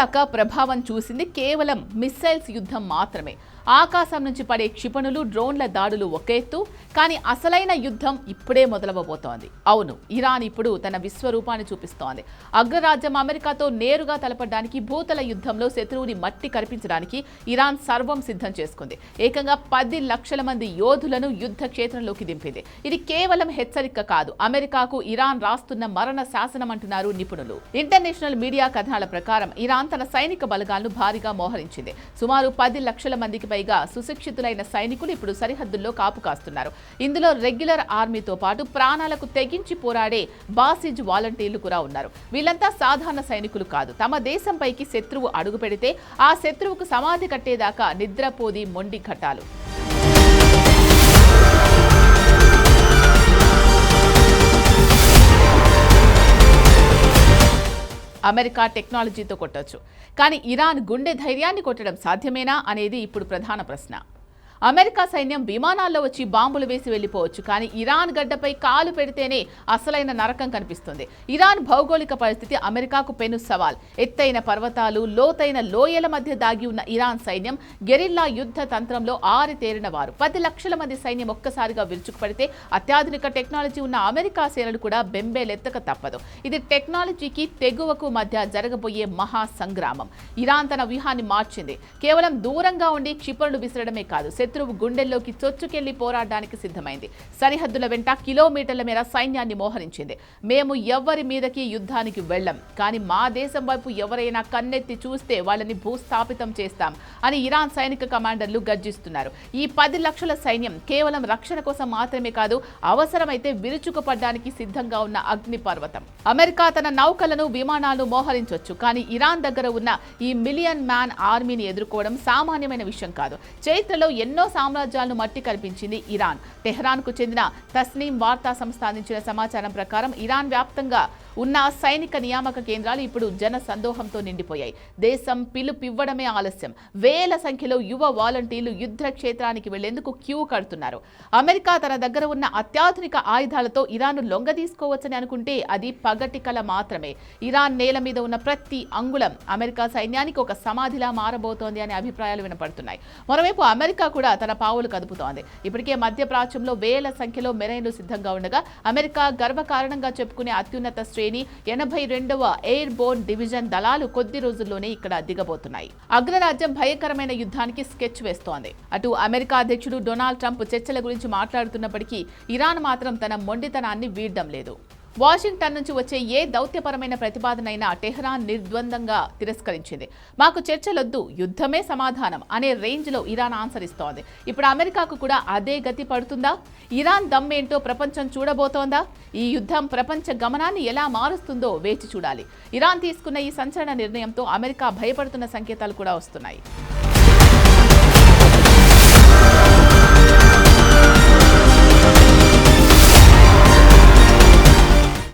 ఇప్పటిదాకా ప్రభావం చూసింది కేవలం మిస్సైల్స్ యుద్ధం మాత్రమే. ఆకాశం నుంచి పడే క్షిపణులు, డ్రోన్ల దాడులు ఒక ఎత్తు, కానీ అసలైన యుద్ధం ఇప్పుడే మొదలవబోతోంది. అవును, ఇరాన్ ఇప్పుడు తన విశ్వరూపాన్ని చూపిస్తోంది. అగ్రరాజ్యం అమెరికాతో నేరుగా తలపడడానికి, భూతల యుద్ధంలో శత్రువుని మట్టి కరిపించడానికి ఇరాన్ సర్వం సిద్ధం చేసుకుంది. ఏకంగా 10 లక్షల మంది యోధులను యుద్ధ క్షేత్రంలోకి దింపింది. ఇది కేవలం హెచ్చరిక కాదు, అమెరికాకు ఇరాన్ రాస్తున్న మరణ శాసనం అంటున్నారు నిపుణులు. ఇంటర్నేషనల్ మీడియా కథనాల ప్రకారం ఇరాన్ తన సైనిక బలగాలను భారీగా మోహరించింది. సుమారు 10 లక్షల మందికి పైగా సుశిక్షితులైన సైనికులు ఇప్పుడు సరిహద్దుల్లో కాపు కాస్తున్నారు. ఇందులో రెగ్యులర్ ఆర్మీతో పాటు ప్రాణాలకు తెగించి పోరాడే బాసిజ్ వాలంటీర్లు కూడా ఉన్నారు. వీళ్ళంతా సాధారణ సైనికులు కాదు. తమ దేశంపైకి శత్రువు అడుగు పెడితే ఆ శత్రువుకు సమాధి కట్టేదాకా నిద్రపోది మొండి ఘటాలు. అమెరికా టెక్నాలజీతో కొట్టొచ్చు, కానీ ఇరాన్ గుండె ధైర్యాన్ని కొట్టడం సాధ్యమేనా అనేది ఇప్పుడు ప్రధాన ప్రశ్న. అమెరికా సైన్యం విమానాల్లో వచ్చి బాంబులు వేసి వెళ్లిపోవచ్చు, కానీ ఇరాన్ గడ్డపై కాలు పెడితేనే అసలైన నరకం కనిపిస్తుంది. ఇరాన్ భౌగోళిక పరిస్థితి అమెరికాకు పెను సవాల్. ఎత్తైన పర్వతాలు, లోతైన లోయల మధ్య దాగి ఉన్న ఇరాన్ సైన్యం గెరిల్లా యుద్ధ తంత్రంలో ఆరితేరిన వారు. 10 లక్షల మంది సైన్యం ఒక్కసారిగా విరుచుకుపడితే అత్యాధునిక టెక్నాలజీ ఉన్న అమెరికా సేనలు కూడా బెంబేలెత్తక తప్పదు. ఇది టెక్నాలజీకి, తెగువకు మధ్య జరగబోయే మహా సంగ్రామం. ఇరాన్ తన వ్యూహాన్ని మార్చింది. కేవలం దూరంగా ఉండి క్షిపణులు విసరడమే కాదు, శత్రువు గుండెల్లోకి చొచ్చుకెళ్లి పోరాడడానికి సిద్ధమైంది. సరిహద్దుల వెంట కిలోమీటర్ల మేర సైన్యాన్ని మోహరించింది. మేము ఎవ్వరి మీదకి యుద్ధానికి వెళ్లం, కానీ మా దేశం వైపు ఎవరైనా కన్నెత్తి చూస్తే వాళ్ళని భూస్థాపితం చేస్తాం అని ఇరాన్ సైనిక కమాండర్లు గర్జిస్తున్నారు. ఈ 10 లక్షల సైన్యం కేవలం రక్షణ కోసం మాత్రమే కాదు, అవసరమైతే విరుచుకుపడ్డానికి సిద్ధంగా ఉన్న అగ్ని పర్వతం. అమెరికా తన నౌకలను, విమానాలను మోహరించవచ్చు, కానీ ఇరాన్ దగ్గర ఉన్న ఈ మిలియన్ మ్యాన్ ఆర్మీని ఎదుర్కోవడం సామాన్యమైన విషయం కాదు. చరిత్రలో ఎన్నో సామ్రాజ్యాలను మట్టి కల్పించింది ఇరాన్. టెహ్రాన్కు చెందిన తస్నీం వార్తా సంస్థ అందించిన సమాచారం ప్రకారం ఇరాన్ వ్యాప్తంగా ఉన్న సైనిక నియామక కేంద్రాలు ఇప్పుడు జన సందోహంతో నిండిపోయాయి. దేశం పిలుపివ్వడమే ఆలస్యం. వేల సంఖ్యలో యువ వాలంటీర్లు యుద్ధ క్షేత్రానికి వెళ్లేందుకు క్యూ కడుతున్నారు. అమెరికా తన దగ్గర ఉన్న అత్యాధునిక ఆయుధాలతో ఇరాన్ను లొంగదీసుకోవచ్చని అనుకుంటే అది పగటి కల మాత్రమే. ఇరాన్ నేల మీద ఉన్న ప్రతి అంగుళం అమెరికా సైన్యానికి ఒక సమాధిలా మారబోతోంది అనే అభిప్రాయాలు వినపడుతున్నాయి. మరోవైపు అమెరికా కూడా తన పావులు కదుపుతోంది. ఇప్పటికే మధ్యప్రాచ్యంలో వేల సంఖ్యలో మెరైన్లు సిద్ధంగా ఉండగా, అమెరికా గర్వకారణంగా చెప్పుకునే అత్యున్నత శ్రేణి 82వ ఎయిర్ బోర్న్ డివిజన్ దళాలు కొద్ది రోజుల్లోనే ఇక్కడ దిగబోతున్నాయి. అగ్రరాజ్యం భయంకరమైన యుద్ధానికి స్కెచ్ వేస్తోంది. అటు అమెరికా అధ్యక్షుడు డొనాల్డ్ ట్రంప్ చర్చల గురించి మాట్లాడుతున్నప్పటికీ ఇరాన్ మాత్రం తన మొండితనాన్ని వీడడం లేదు. వాషింగ్టన్ నుంచి వచ్చే ఏ దౌత్యపరమైన ప్రతిపాదనైనా టెహ్రాన్ నిర్ద్వందంగా తిరస్కరించింది. మాకు చర్చలొద్దు, యుద్ధమే సమాధానం అనే రేంజ్లో ఇరాన్ ఆన్సర్ ఇస్తోంది. ఇప్పుడు అమెరికాకు కూడా అదే గతి పడుతుందా? ఇరాన్ దమ్మేంటో ప్రపంచం చూడబోతోందా? ఈ యుద్ధం ప్రపంచ గమనాన్ని ఎలా మారుస్తుందో వేచి చూడాలి. ఇరాన్ తీసుకున్న ఈ సంచలన నిర్ణయంతో అమెరికా భయపడుతున్న సంకేతాలు కూడా వస్తున్నాయి.